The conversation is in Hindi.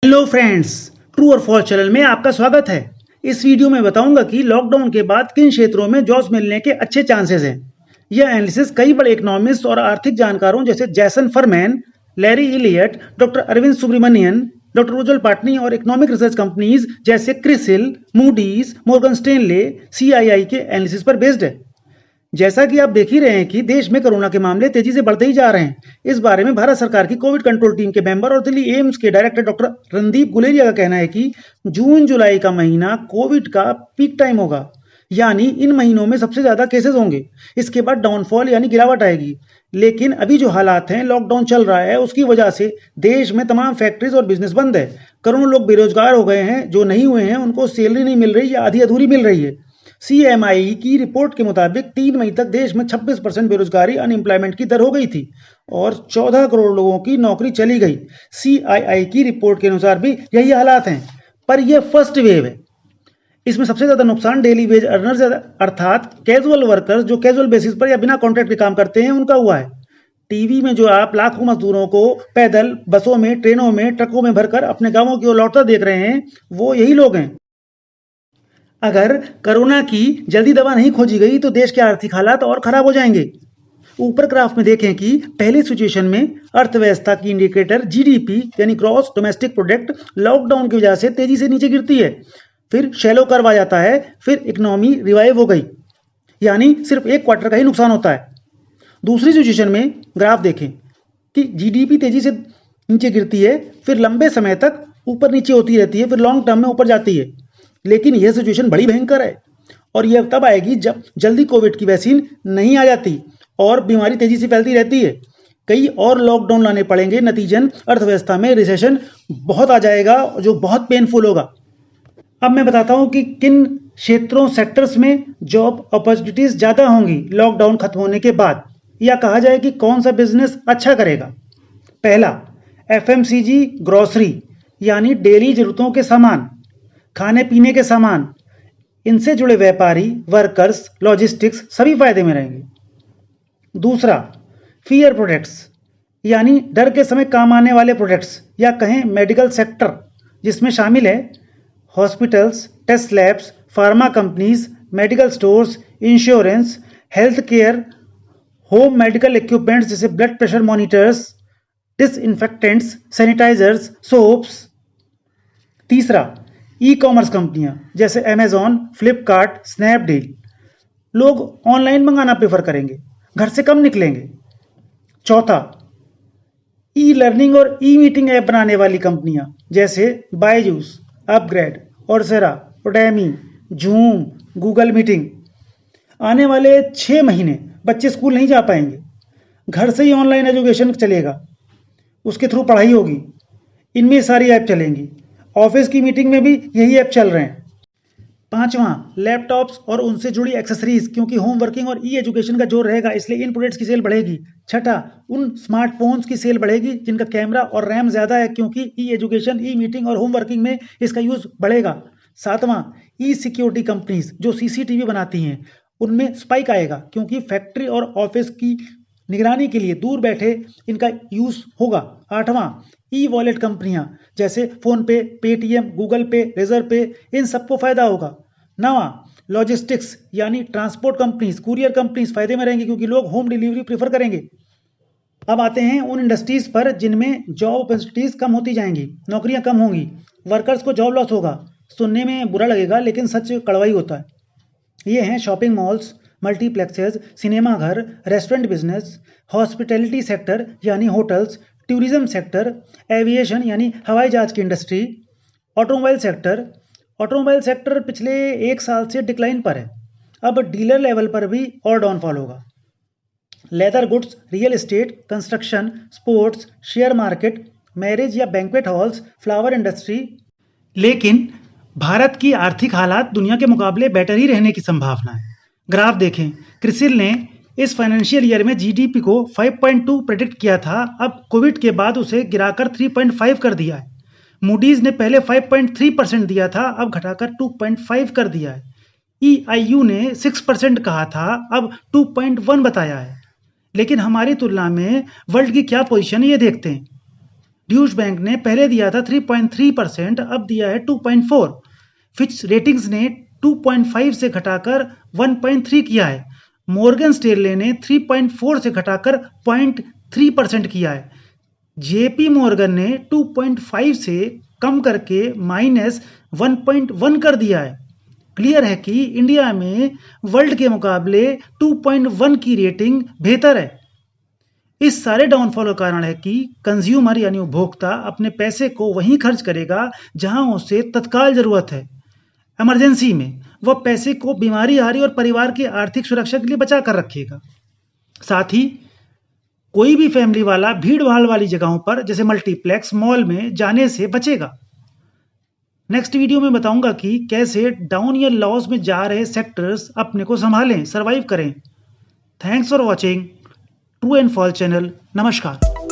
हेलो फ्रेंड्स, ट्रू और फॉल्स चैनल में आपका स्वागत है। इस वीडियो में बताऊंगा कि लॉकडाउन के बाद किन क्षेत्रों में जॉब्स मिलने के अच्छे चांसेस हैं। यह एनालिसिस कई बड़े इकोनॉमिस्ट और आर्थिक जानकारों जैसे Jason Furman, Larry Elliott, doctor Arvind Subramanian, doctor Ujjwal Patni और इकोनॉमिक रिसर्च कंपनीज जैसे Crisil, Moody's, Morgan Stanley, CII के एनालिसिस पर बेस्ड है। जैसा कि आप देख ही रहे हैं कि देश में कोरोना के मामले तेजी से बढ़ते ही जा रहे हैं। इस बारे में भारत सरकार की कोविड कंट्रोल टीम के मेंबर और दिल्ली एम्स के डायरेक्टर डॉक्टर रणदीप गुलेरिया का कहना है कि जून जुलाई का महीना कोविड का पीक टाइम होगा, यानी इन महीनों में सबसे ज्यादा केसेस होंगे। इसके बाद डाउनफॉल यानी गिरावट आएगी। लेकिन अभी जो हालात हैं, लॉकडाउन चल रहा है, उसकी वजह से देश में तमाम फैक्ट्रीज और बिजनेस बंद है। करोड़ों लोग बेरोजगार हो गए हैं। जो नहीं हुए हैं उनको सैलरी नहीं मिल रही या आधी अधूरी मिल रही है। सीएमआई की रिपोर्ट के मुताबिक 3 मई तक देश में 26% बेरोजगारी अनएम्प्लॉयमेंट की दर हो गई थी और 14 करोड़ लोगों की नौकरी चली गई। सीआईआई की रिपोर्ट के अनुसार भी यही हालात हैं। पर यह फर्स्ट वेव है। इसमें सबसे ज्यादा नुकसान डेली वेज अर्नर्स अर्थात कैजुअल वर्कर्स जो कैजुअल बेसिस पर या बिना कॉन्ट्रैक्ट के काम करते हैं उनका हुआ है। टीवी में जो आप लाखों मजदूरों को पैदल, बसों में, ट्रेनों में, ट्रकों में भरकर अपने गांवों की ओर लौटता देख रहे हैं, वो यही लोग हैं। अगर कोरोना की जल्दी दवा नहीं खोजी गई तो देश के आर्थिक हालात और खराब हो जाएंगे। ऊपर ग्राफ में देखें कि पहली सिचुएशन में अर्थव्यवस्था की इंडिकेटर जीडीपी यानी ग्रॉस डोमेस्टिक प्रोडक्ट लॉकडाउन की वजह से तेजी से नीचे गिरती है। फिर शैलो कर्व आ जाता है, फिर इकोनॉमी रिवाइव हो गई, यानी सिर्फ एक क्वार्टर का ही नुकसान होता है। दूसरी सिचुएशन में ग्राफ देखें कि जीडीपी तेजी से नीचे गिरती है, फिर लंबे समय तक ऊपर नीचे होती रहती है, फिर लॉन्ग टर्म में ऊपर जाती है। लेकिन यह सिचुएशन बड़ी भयंकर है और यह तब आएगी जब जल्दी कोविड की वैक्सीन नहीं आ जाती और बीमारी तेजी से फैलती रहती है। कई और लॉकडाउन लाने पड़ेंगे, नतीजन अर्थव्यवस्था में रिसेशन बहुत आ जाएगा जो बहुत पेनफुल होगा। अब मैं बताता हूं कि किन क्षेत्रों सेक्टर्स में जॉब अपॉर्चुनिटीज ज्यादा होंगी लॉकडाउन खत्म होने के बाद, या कहा जाए कि कौन सा बिजनेस अच्छा करेगा। पहला, एफएमसीजी ग्रोसरी यानी डेली जरूरतों के सामान, खाने पीने के सामान, इनसे जुड़े व्यापारी, वर्कर्स, लॉजिस्टिक्स सभी फायदे में रहेंगे। दूसरा, फियर प्रोडक्ट्स यानी डर के समय काम आने वाले प्रोडक्ट्स, या कहें मेडिकल सेक्टर, जिसमें शामिल है hospitals, test labs, pharma companies, medical stores, insurance, health care, home medical equipments जैसे blood pressure monitors, disinfectants, sanitizers, soaps. तीसरा, ई कॉमर्स कंपनियां जैसे अमेजॉन, फ्लिपकार्ट, स्नैपडील। लोग ऑनलाइन मंगाना प्रेफर करेंगे, घर से कम निकलेंगे। चौथा, ई लर्निंग और ई मीटिंग ऐप बनाने वाली कंपनियां जैसे Byju's, upGrad, Coursera, Udemy, Zoom, Google meeting. आने वाले 6 महीने बच्चे स्कूल नहीं जा पाएंगे, घर से ही ऑनलाइन एजुकेशन चलेगा, उसके थ्रू पढ़ाई होगी। इनमें सारी ऐप चलेंगी। ऑफिस की मीटिंग में भी यही ऐप चल रहे हैं। पांचवा, लैपटॉप्स और उनसे जुड़ी एक्सेसरीज, क्योंकि होम वर्किंग और ई एजुकेशन का जोर रहेगा, इसलिए इन प्रोडक्ट्स की सेल बढ़ेगी। छठा, उन स्मार्टफोन्स की सेल बढ़ेगी जिनका कैमरा और रैम ज्यादा है, क्योंकि ई एजुकेशन, ई मीटिंग और होम वर्किंग में इसका यूज बढ़ेगा। सातवां, ई सिक्योरिटी कंपनीज जो सीसीटीवी बनाती हैं, उनमें स्पाइक आएगा, क्योंकि फैक्ट्री और ऑफिस की निगरानी के लिए दूर बैठे इनका यूज होगा। आठवां, ई वॉलेट कंपनियां जैसे फोन पे, पेटीएम, गूगल पे, रेजर पे, इन सबको फायदा होगा। नवा, लॉजिस्टिक्स यानी ट्रांसपोर्ट कंपनीज, कुरियर कंपनीज फायदे में रहेंगी, क्योंकि लोग होम डिलीवरी प्रीफर करेंगे। अब आते हैं उन इंडस्ट्रीज पर जिनमें जॉब अपॉर्चुनिटीज कम होती जाएंगी, नौकरियां कम होंगी, वर्कर्स को जॉब लॉस होगा। सुनने में बुरा लगेगा लेकिन सच कड़वाई होता है। ये हैं शॉपिंग मॉल्स, मल्टीप्लेक्सेस, सिनेमा घर, रेस्टोरेंट बिजनेस, हॉस्पिटैलिटी सेक्टर यानी होटल्स, टूरिज्म सेक्टर, एविएशन यानी हवाई जहाज की industry, automobile sector. Automobile sector पिछले 1 साल से डिक्लाइन पर है, अब डीलर लेवल पर भी और डाउनफॉल होगा। Leather goods, real estate, construction, sports, share market, marriage या बैंक्वेट हॉल्स, फ्लावर इंडस्ट्री। लेकिन भारत की आर्थिक हालात दुनिया के मुकाबले बेटर ही रहने की संभावना है। ग्राफ देखें, क्रिसिल ने इस फाइनेंशियल ईयर में जीडीपी को 5.2 प्रेडिक्ट किया था, अब कोविड के बाद उसे गिराकर 3.5 कर दिया है। मूडीज ने पहले 5.3% दिया था, अब घटाकर 2.5 कर दिया है। ईआईयू ने 6% कहा था, अब 2.1 बताया है। लेकिन हमारी तुलना में वर्ल्ड की क्या पोजीशन है ये देखते हैं। ड्यूश बैंक ने पहले दिया था 3.3%, अब दिया है 2.4। फिच रेटिंग्स ने 2.5 से घटाकर 1.3 किया है। मॉर्गन स्टैनले ने 3.4 से घटाकर 0.3% किया है। जेपी मॉर्गन ने 2.5 से कम करके -1.1 कर दिया है। क्लियर है कि इंडिया में वर्ल्ड के मुकाबले 2.1 की रेटिंग बेहतर है। इस सारे डाउनफॉल का कारण है कि कंज्यूमर यानी उपभोक्ता अपने पैसे को वहीं खर्च करेगा जहां उसे तत्काल जरूरत है। इमरजेंसी में वह पैसे को बीमारी आ रही और परिवार की आर्थिक सुरक्षा के लिए बचा कर रखेगा। साथ ही कोई भी फैमिली वाला भीड़ भाड़ वाली जगहों पर जैसे मल्टीप्लेक्स, मॉल में जाने से बचेगा। नेक्स्ट वीडियो में बताऊंगा कि कैसे डाउन या लॉस में जा रहे सेक्टर्स अपने को संभालें, सरवाइव करें। Thanks for watching true and false channel. नमस्कार।